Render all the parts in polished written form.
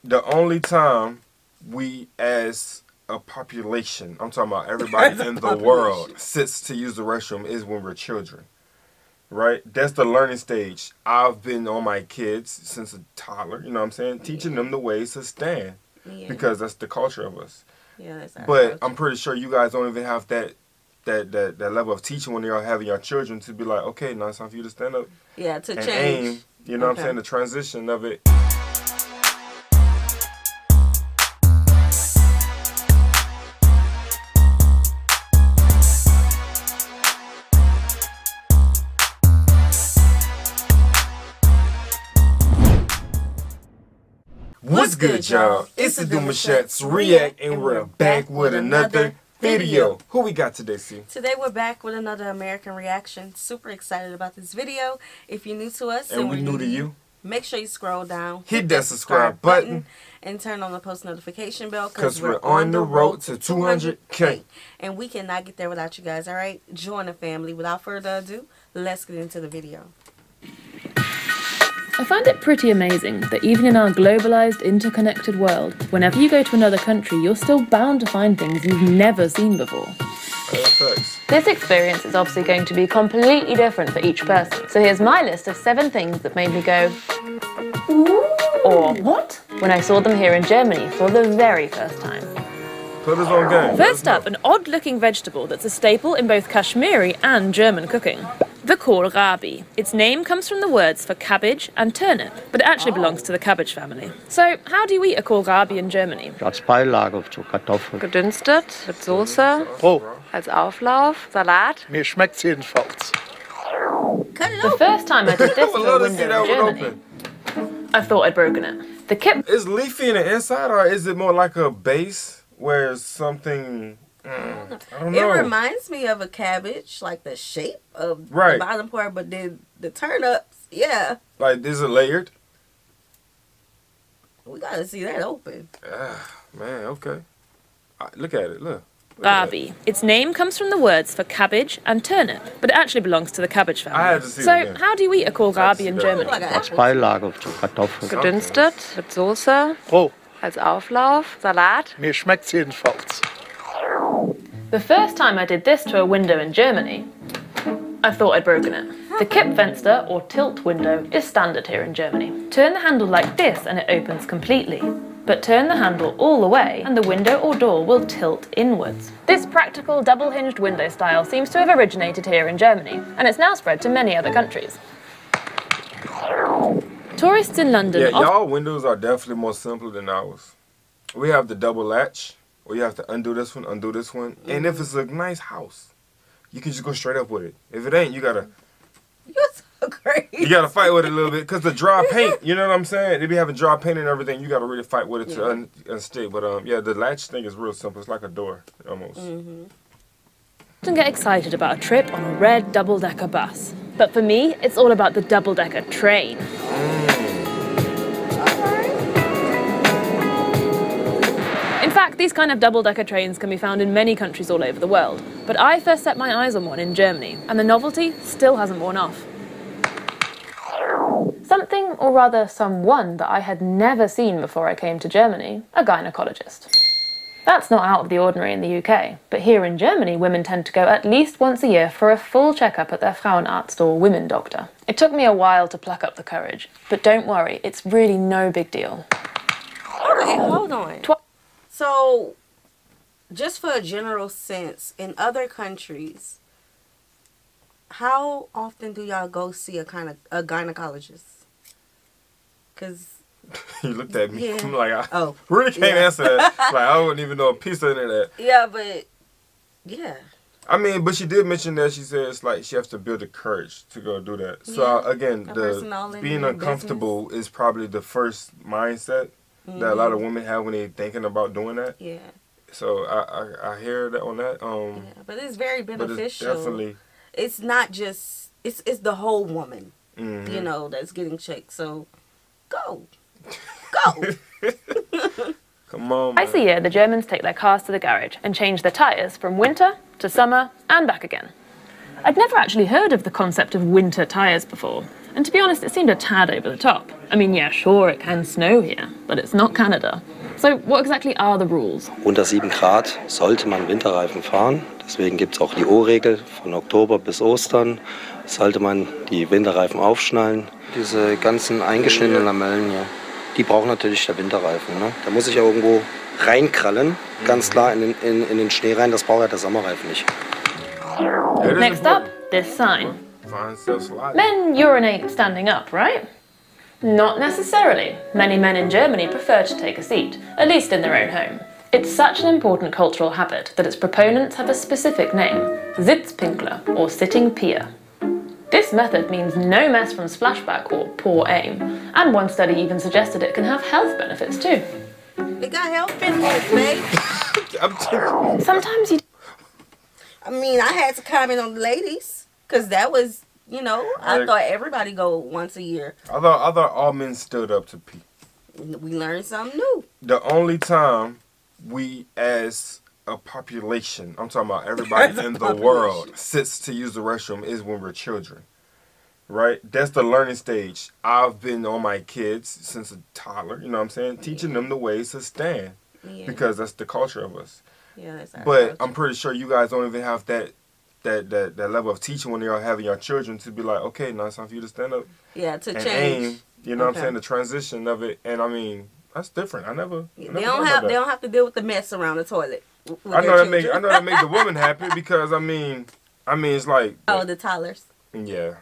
the only time we as a population, I'm talking about everybody in the world, sits to use the restroom is when we're children. Right? That's the learning stage. I've been on my kids since a toddler, you know what I'm saying? Teaching them the ways to stand. Yeah. Because that's the culture of us. Yeah, that's our culture. I'm pretty sure you guys don't even have that level of teaching when you're having your children to be like, okay, now it's time for you to stand up. Yeah, to change. Aim, you know what I'm saying? The transition of it. What's good, y'all? It's the Demouchets REACT, and we're back with another video. Who we got today, C? Today we're back with another American reaction. Super excited about this video. If you're new to us and we're new to you, make sure you scroll down, hit that subscribe button, and turn on the post notification bell because we're on the road to 200K. And we cannot get there without you guys, alright? Join the family. Without further ado, let's get into the video. I find it pretty amazing that even in our globalized, interconnected world, whenever you go to another country, you're still bound to find things you've never seen before. This experience is obviously going to be completely different for each person. So here's my list of 7 things that made me go, ooh, or what? When I saw them here in Germany for the very first time. Put us on game. First up, an odd-looking vegetable that's a staple in both Kashmiri and German cooking. The Kohlrabi. Its name comes from the words for cabbage and turnip, but it actually belongs to the cabbage family. So, how do you eat a Kohlrabi in Germany? Als Beilage zu Kartoffeln. Gedünstet, mit Soße, als Auflauf, Salat. Mir schmeckt's jedenfalls. The first time I did this to a window in Germany, I thought I'd broken it. The kip is leafy in the inside, or is it more like a base where it's something? I don't know. It reminds me of a cabbage, like the shape of the bottom part, but then the turnips, yeah. Like, is it layered? We gotta see that open. Man, okay. Look at it, look. Kohlrabi. Its name comes from the words for cabbage and turnip, but it actually belongs to the cabbage family. I had to see so, how do you eat a Kohlrabi in Germany? Als Beilage zu Kartoffeln. Gedünstet, mit Soße, als Auflauf, Salat. Mir schmeckt's jedenfalls. The first time I did this to a window in Germany, I thought I'd broken it. The Kippfenster, or tilt window, is standard here in Germany. Turn the handle like this and it opens completely. But turn the handle all the way and the window or door will tilt inwards. This practical double-hinged window style seems to have originated here in Germany, and it's now spread to many other countries. Tourists in London... Yeah, y'all windows are definitely more simple than ours. We have the double latch, where you have to undo this one, and if it's a nice house, you can just go straight up with it. If it ain't, you gotta... You're so crazy. You gotta fight with it a little bit, because the dry paint, you know what I'm saying? They be having dry paint and everything, you gotta really fight with it to unstick. But yeah, the latch thing is real simple. It's like a door, almost. Don't get excited about a trip on a red double-decker bus. But for me, it's all about the double-decker train. In fact, these kind of double-decker trains can be found in many countries all over the world. But I first set my eyes on one in Germany, and the novelty still hasn't worn off. Something, or rather someone, that I had never seen before I came to Germany, a gynecologist. That's not out of the ordinary in the UK, but here in Germany, women tend to go at least once a year for a full checkup at their Frauenarzt or women doctor. It took me a while to pluck up the courage, but don't worry, it's really no big deal. Okay, hold on. So, just for a general sense, in other countries, how often do y'all go see a gynecologist? Because... You looked at me. I'm like, I really can't answer that. Like, I wouldn't even know a piece of that. Yeah, but, yeah. I mean, but she did mention that she said it's like she has to build the courage to go do that. So, again, being uncomfortable is probably the first mindset that a lot of women have when they're thinking about doing that. Yeah. So I hear that on that. Yeah, but it's very beneficial. But it's definitely. It's not just it's the whole woman, you know, that's getting checked. So go. Come on, man. Twice a year, the Germans take their cars to the garage and change their tyres from winter to summer and back again. I'd never actually heard of the concept of winter tyres before. And to be honest, it seemed a tad over the top. I mean, yeah, sure, it can snow here, but it's not Canada. So what exactly are the rules? Unter 7 Grad sollte man Winterreifen fahren. Deswegen gibt es auch die O-Regel. Von Oktober bis Ostern sollte man die Winterreifen aufschnallen. Diese ganzen eingeschnittenen Lamellen hier, die brauchen natürlich der Winterreifen. Ne? Da muss ich ja irgendwo reinkrallen, ganz klar in den Schnee rein. Das braucht ja der Sommerreifen nicht. Next up, this sign. Men urinate standing up, right? Not necessarily. Many men in Germany prefer to take a seat, at least in their own home. It's such an important cultural habit that its proponents have a specific name, Sitzpinkler, or sitting peer. This method means no mess from splashback or poor aim, and one study even suggested it can have health benefits too. It got health benefits, babe. Sometimes you... I mean, I had to comment on the ladies, because that was, you know, I thought everybody go once a year. I thought all men stood up to pee. We learned something new. The only time we as a population, I'm talking about everybody in the world, sits to use the restroom is when we're children. Right? That's the learning stage. I've been on my kids since a toddler, you know what I'm saying? Teaching them the ways to stand. Yeah. Because that's the culture of us. Yeah, that's our But culture. I'm pretty sure you guys don't even have that level of teaching when you're having your children to be like, okay, now it's time for you to stand up. Yeah, to and change. Aim, you know what I'm saying? The transition of it. And I mean, that's different. I never they don't have to deal with the mess around the toilet. I know that make the woman happy because I mean it's like the toddlers. Yeah.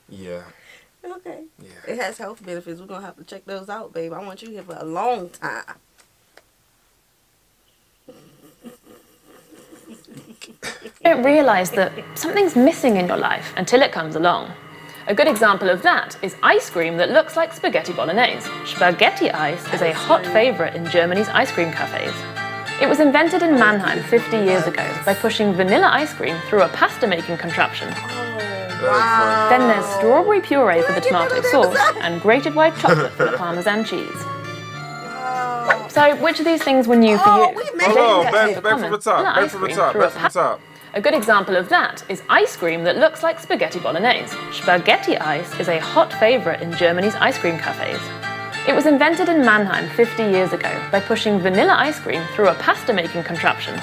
Yeah. Okay. Yeah. It has health benefits. We're gonna have to check those out, babe. I want you here for a long time. You don't realise that something's missing in your life until it comes along. A good example of that is ice cream that looks like spaghetti bolognese. Spaghetti Eis is a hot favourite in Germany's ice cream cafes. It was invented in Mannheim 50 years ago by pushing vanilla ice cream through a pasta-making contraption. Wow. Then there's strawberry puree for the tomato sauce and grated white chocolate for the Parmesan cheese. Wow. So, which of these things were new for you? Back from the top. A good example of that is ice cream that looks like spaghetti bolognese. Spaghetti Eis is a hot favourite in Germany's ice cream cafes. It was invented in Mannheim 50 years ago by pushing vanilla ice cream through a pasta-making contraption.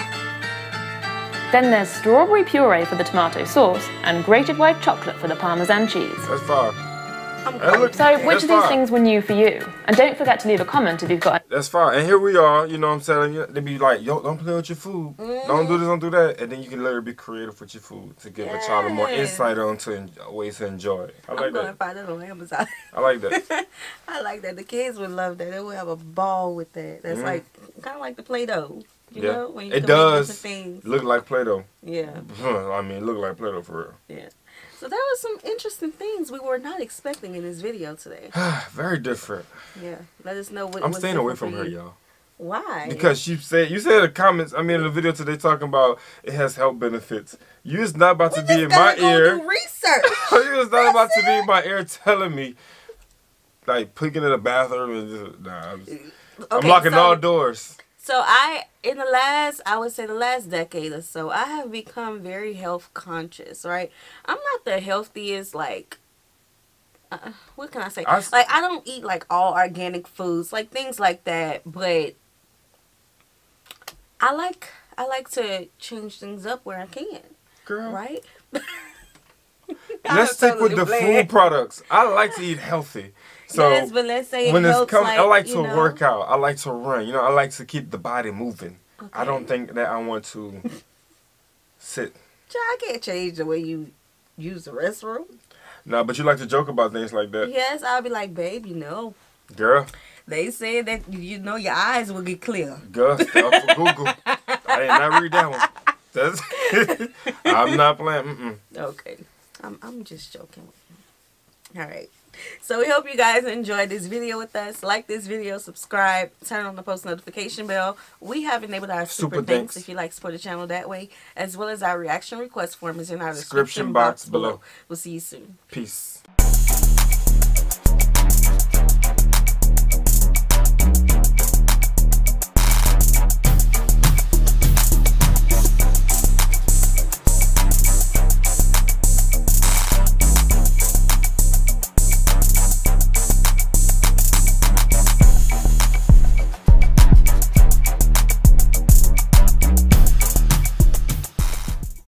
Then there's strawberry puree for the tomato sauce and grated white chocolate for the Parmesan cheese. That's fine. So, which of these things were new for you? And don't forget to leave a comment if you've got... That's fine. And here we are, you know what I'm saying? They be like, yo, don't play with your food. Don't do this, don't do that. And then you can literally be creative with your food to give a child more insight on ways to enjoy it. I like I'm going that. to find it on Amazon. I like that. I like that. The kids would love that. They would have a ball with that. That's like, kind of like the Play-Doh. You know? When you it can does make things. look like Play-Doh. Yeah. I mean, look like Play-Doh for real. Yeah. So there was some interesting things we were not expecting in this video today. Very different. Yeah. Let us know what I'm staying away from her, y'all. Why? Because you said in the comments, in the video today talking about it has health benefits. You is not about to be in my ear. Do research. You is not about to be in my ear telling me, like, picking in the bathroom and just, I'm locking all doors. So in the last decade or so, I have become very health conscious, right? I'm not the healthiest, like, what can I say? I don't eat, like, all organic foods, like, things like that, but I like to change things up where I can. Girl. Right? Let's stick with the food products. I like to eat healthy. So yes, but let's say I like to work out. I like to run. I like to keep the body moving. Okay. I don't think that I want to sit. I can't change the way you use the restroom. No, but you like to joke about things like that. Yes, I'll be like, babe, Girl. They said that, your eyes will get clear. Girl, stuff for Google. I did not read that one. I'm not playing. Okay. I'm just joking with you. All right. So we hope you guys enjoyed this video with us. Like this video, subscribe, turn on the post notification bell. We have enabled our super thanks if you like to support the channel that way, as well as our reaction request form is in our description box below. We'll see you soon. Peace.